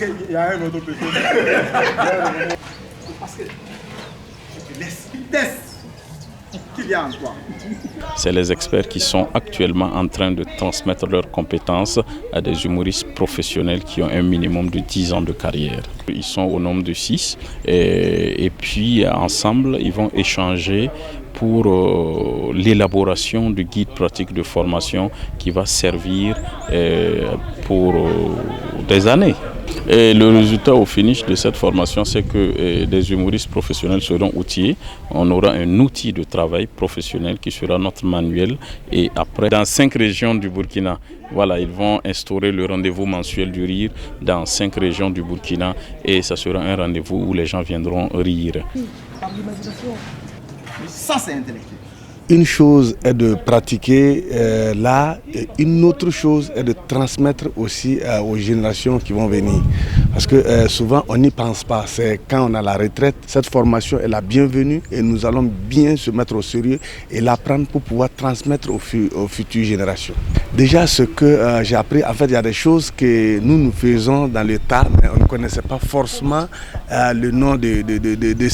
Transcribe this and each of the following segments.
qu'il y a un autre personne. Parce que je te laisse qu'il y a en toi. C'est les experts qui sont actuellement en train de transmettre leurs compétences à des humoristes professionnels qui ont un minimum de 10 ans de carrière. Ils sont au nombre de 6 et puis ensemble ils vont échanger pour l'élaboration du guide pratique de formation qui va servir pour des années. Et le résultat au finish de cette formation, c'est que des humoristes professionnels seront outillés. On aura un outil de travail professionnel qui sera notre manuel. Et après, dans 5 régions du Burkina, voilà, ils vont instaurer le rendez-vous mensuel du rire dans 5 régions du Burkina. Et ça sera un rendez-vous où les gens viendront rire. Ça, c'est intellectuel. Une chose est de pratiquer là, et une autre chose est de transmettre aussi aux générations qui vont venir. Parce que souvent on n'y pense pas, c'est quand on a la retraite, cette formation est la bienvenue et nous allons bien se mettre au sérieux et l'apprendre pour pouvoir transmettre aux futures générations. Déjà ce que j'ai appris, en fait il y a des choses que nous faisons dans le tas, mais on ne connaissait pas forcément le nom de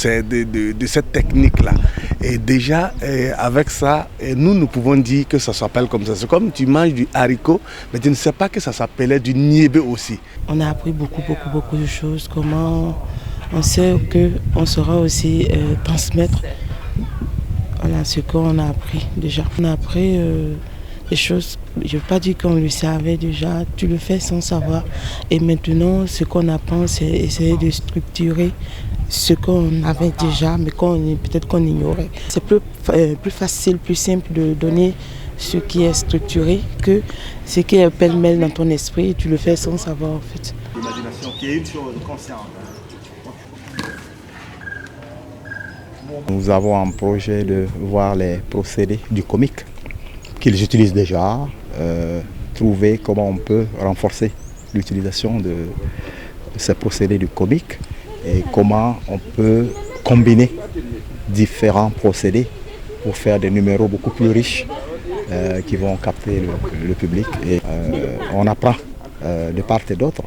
cette technique-là. Et déjà avec ça, nous pouvons dire que ça s'appelle comme ça. C'est comme tu manges du haricot, mais tu ne sais pas que ça s'appelait du niébé aussi. On a appris beaucoup de choses. Comment on sait qu'on saura aussi transmettre voilà, ce qu'on a appris déjà. On a appris des choses, je ne veux pas dire qu'on le savait déjà, tu le fais sans savoir. Et maintenant, ce qu'on apprend, c'est essayer de structurer ce qu'on avait déjà, mais peut-être qu'on ignorait. C'est plus facile, plus simple de donner ce qui est structuré que ce qui est pêle-mêle dans ton esprit et tu le fais sans savoir en fait. L'imagination qui est une chose consciente. Nous avons un projet de voir les procédés du comique qu'ils utilisent déjà, trouver comment on peut renforcer l'utilisation de ces procédés du comique et comment on peut combiner différents procédés pour faire des numéros beaucoup plus riches qui vont capter le public. Et on apprend de part et d'autre.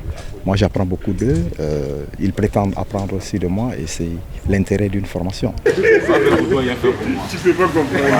Moi j'apprends beaucoup d'eux, ils prétendent apprendre aussi de moi et c'est l'intérêt d'une formation. Tu peux pas comprendre.